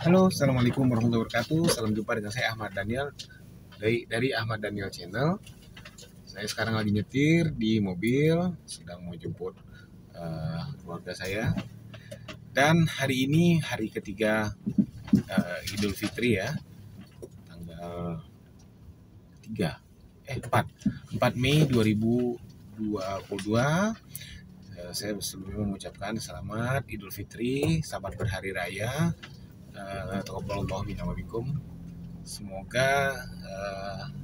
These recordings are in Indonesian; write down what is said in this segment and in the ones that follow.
Halo, assalamualaikum warahmatullahi wabarakatuh. Salam jumpa dengan saya Ahmad Daniel dari Ahmad Daniel Channel. Saya sekarang lagi nyetir di mobil, sedang mau jemput keluarga saya. Dan hari ini hari ketiga Idul Fitri ya, tanggal 4 Mei 2022. Saya sebelumnya mengucapkan selamat Idul Fitri, selamat berhari raya. Taqabbalallahu minna wa minkum. Semoga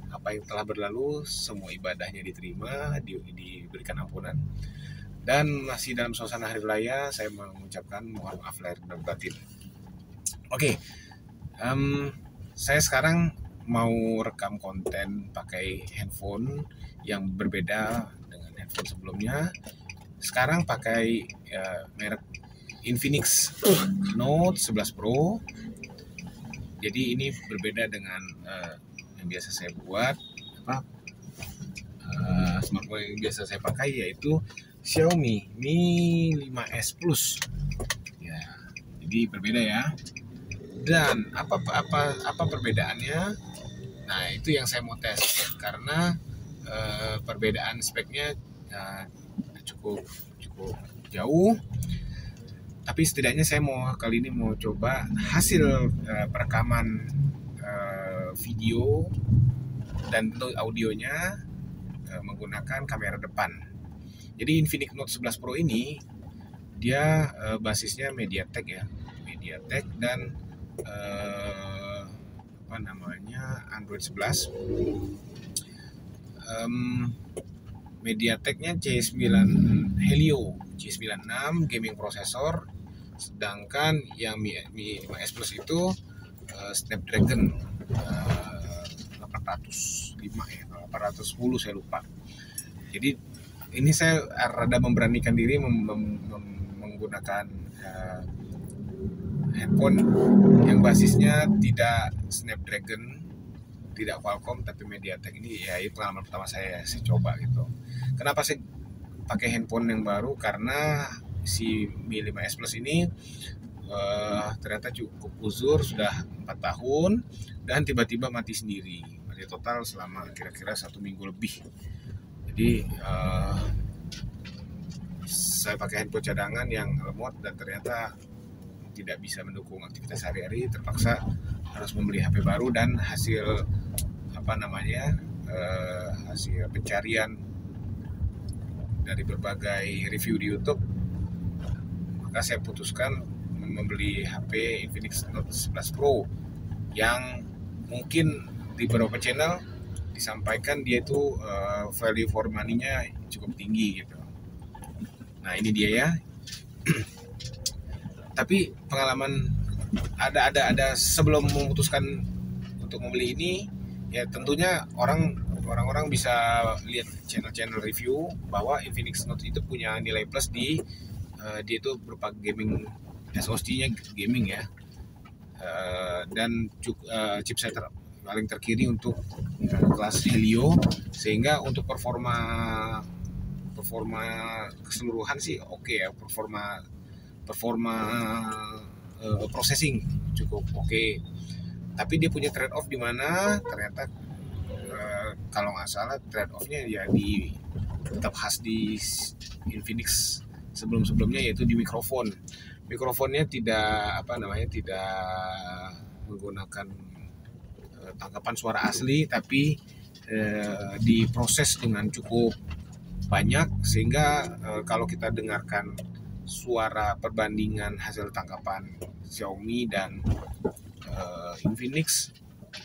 apa yang telah berlalu semua ibadahnya diterima, diberikan ampunan. Dan masih dalam suasana hari raya, saya mengucapkan mohon maaf lahir dan batin. Oke, saya sekarang mau rekam konten pakai handphone yang berbeda dengan handphone sebelumnya. Sekarang pakai merek Infinix Note 11 Pro. Jadi ini berbeda dengan yang biasa saya buat, smartphone yang biasa saya pakai, yaitu Xiaomi Mi 5S Plus. Ya, jadi berbeda ya. Dan apa perbedaannya? Nah, itu yang saya mau tes karena perbedaan speknya cukup jauh. Tapi setidaknya saya kali ini mau coba hasil perekaman video dan tentu audionya menggunakan kamera depan. Jadi Infinix Note 11 Pro ini dia basisnya MediaTek ya, dan Android 11. MediaTeknya C9 Helio C96 gaming processor, sedangkan yang Mi 5S Plus itu Snapdragon 805 ya, 810 saya lupa. Jadi ini saya rada memberanikan diri menggunakan handphone yang basisnya tidak Snapdragon, tidak Qualcomm, tapi MediaTek. Ini ya pengalaman pertama saya coba gitu. Kenapa saya pakai handphone yang baru? Karena si Mi 5S Plus ini ternyata cukup uzur, sudah 4 tahun dan tiba-tiba mati sendiri. Mati total selama kira-kira 1 minggu lebih. Jadi saya pakai handphone cadangan yang remote dan ternyata tidak bisa mendukung aktivitas sehari-hari. Terpaksa harus membeli HP baru, dan hasil hasil pencarian dari berbagai review di YouTube, maka saya putuskan membeli HP Infinix Note 11 Pro yang mungkin di beberapa channel disampaikan dia itu value for money-nya cukup tinggi gitu. Nah, ini dia ya. Tapi pengalaman ada sebelum memutuskan untuk membeli ini, ya tentunya orang-orang bisa lihat channel-channel review bahwa Infinix Note itu punya nilai plus dia itu berupa gaming, SoC-nya gaming ya, dan chipset paling terkini untuk kelas Helio, sehingga untuk performa keseluruhan sih oke ya, performa processing cukup oke. Tapi dia punya trade off di mana ternyata kalau nggak salah trade offnya ya tetap khas di Infinix sebelumnya, yaitu di mikrofonnya tidak menggunakan tangkapan suara asli, tapi diproses dengan cukup banyak, sehingga kalau kita dengarkan suara perbandingan hasil tangkapan Xiaomi dan Infinix,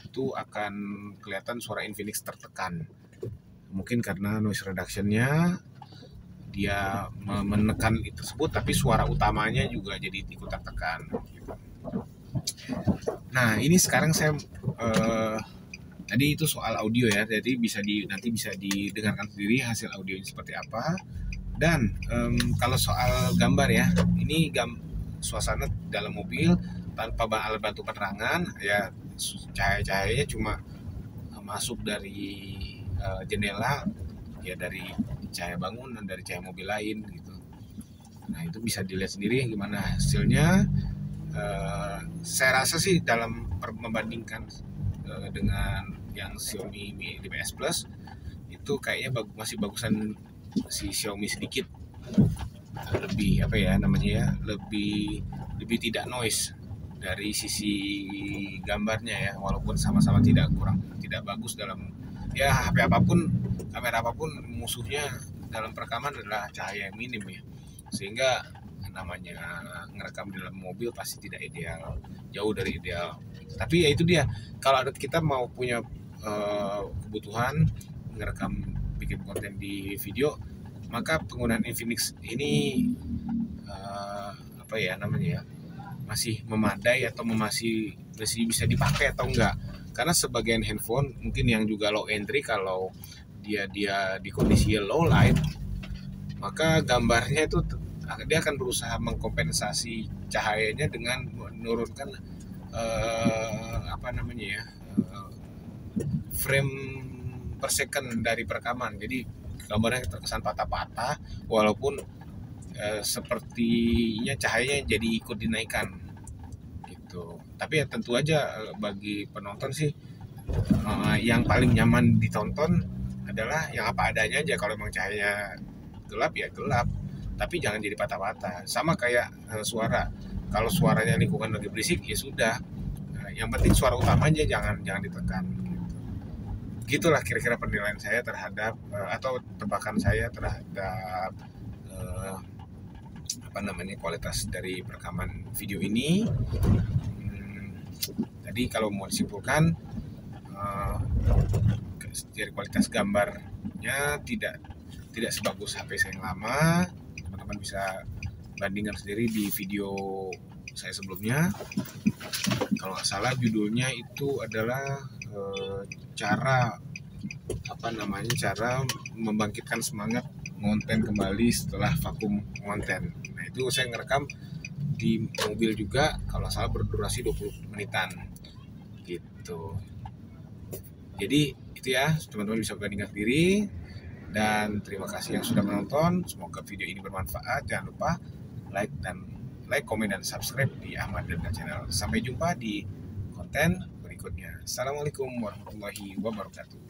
itu akan kelihatan suara Infinix tertekan. Mungkin karena noise reduction-nya dia menekan itu tersebut, tapi suara utamanya juga jadi ikut tertekan gitu. Nah, ini sekarang saya tadi itu soal audio ya, jadi nanti bisa didengarkan sendiri hasil audionya seperti apa. Dan kalau soal gambar ya, ini suasana dalam mobil tanpa alat bantu penerangan ya, cahayanya cuma masuk dari jendela ya, dari cahaya bangunan, dari cahaya mobil lain gitu. Nah, itu bisa dilihat sendiri gimana hasilnya. Saya rasa sih dalam membandingkan dengan yang Xiaomi Mi 5S Plus itu kayaknya masih bagusan si Xiaomi sedikit, lebih apa ya namanya ya, lebih tidak noise dari sisi gambarnya ya, walaupun sama-sama tidak bagus dalam ya HP apapun, kamera apapun, musuhnya dalam perekaman adalah cahaya yang minim ya, sehingga namanya ngerekam di dalam mobil pasti tidak ideal, jauh dari ideal. Tapi ya itu dia, kalau kita mau punya kebutuhan ngerekam bikin konten di video, maka penggunaan Infinix ini apa ya namanya ya, masih memadai atau masih bisa dipakai atau enggak. Karena sebagian handphone mungkin yang juga low entry, kalau dia di kondisi low light, maka gambarnya itu dia akan berusaha mengkompensasi cahayanya dengan menurunkan apa namanya ya, frame per second dari perekaman. Jadi gambarnya terkesan patah-patah, walaupun sepertinya cahayanya jadi ikut dinaikkan gitu. Tapi ya tentu aja bagi penonton sih yang paling nyaman ditonton adalah yang apa adanya aja. Kalau emang cahayanya gelap ya gelap, tapi jangan jadi patah-patah. Sama kayak suara, kalau suaranya lingkungan lagi berisik ya sudah, yang penting suara utamanya jangan ditekan gitu. Gitulah kira-kira penilaian saya terhadap atau tebakan saya terhadap apa namanya kualitas dari perekaman video ini. Jadi kalau mau disimpulkan, dari kualitas gambarnya tidak sebagus HP saya yang lama. Teman-teman bisa bandingkan sendiri di video saya sebelumnya. Kalau nggak salah judulnya itu adalah cara membangkitkan semangat ngonten kembali setelah vakum konten. Nah itu saya ngerekam di mobil juga, kalau salah berdurasi 20 menitan gitu. Jadi itu ya, teman-teman bisa bandingkan sendiri. Dan terima kasih yang sudah menonton. Semoga video ini bermanfaat. Jangan lupa like, komen, dan subscribe di Ahmad Dirga Channel. Sampai jumpa di konten berikutnya. Assalamualaikum warahmatullahi wabarakatuh.